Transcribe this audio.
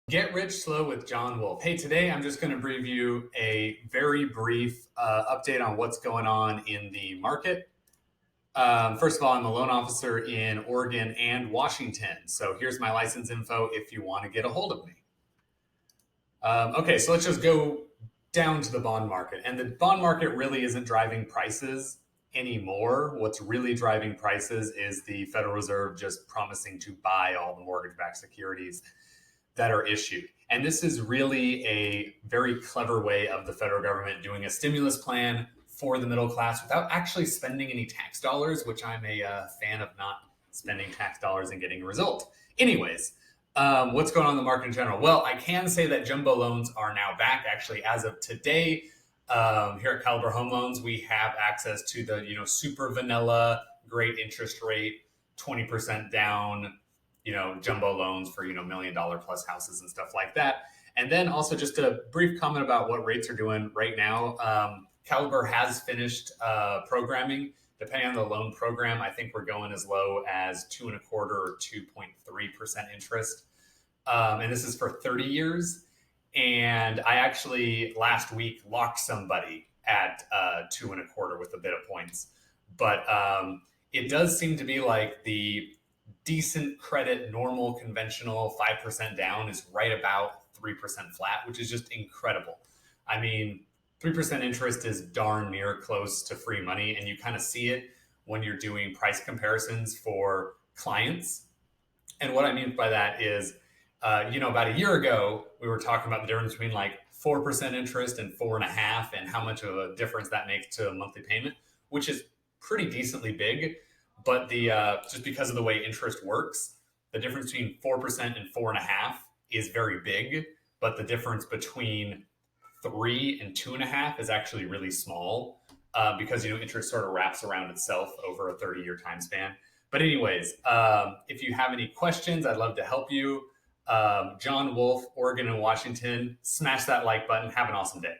Get Rich Slow with John Wolf. Hey, today I'm just going to preview a very brief update on what's going on in the market. First of all, I'm a loan officer in Oregon and Washington. So here's my license info if you want to get a hold of me. Okay, so let's just go down to the bond market. And the bond market really isn't driving prices anymore. What's really driving prices is the Federal Reserve just promising to buy all the mortgage-backed securities that are issued. And this is really a very clever way of the federal government doing a stimulus plan for the middle class without actually spending any tax dollars, which I'm a fan of not spending tax dollars and getting a result. Anyways, what's going on in the market in general? Well, I can say that jumbo loans are now back. Actually, as of today, here at Caliber Home Loans, we have access to the super vanilla, great interest rate, 20% down, jumbo loans for $1 million plus houses and stuff like that. And then also just a brief comment about what rates are doing right now. Caliber has finished programming. Depending on the loan program, I think we're going as low as 2.25 or 2.3% interest. And this is for 30 years. And I actually last week locked somebody at 2.25 with a bit of points. But it does seem to be like the decent credit, normal, conventional 5% down is right about 3% flat, which is just incredible. I mean, 3% interest is darn near close to free money. And you kind of see it when you're doing price comparisons for clients. And what I mean by that is, about a year ago, we were talking about the difference between like 4% interest and 4.5% and how much of a difference that makes to a monthly payment, which is pretty decently big. But the just because of the way interest works, the difference between 4% and 4.5% is very big. But the difference between 3 and 2.5 is actually really small because interest sort of wraps around itself over a 30-year time span. But anyways, if you have any questions, I'd love to help you. John Wolf, Oregon and Washington. Smash that like button. Have an awesome day.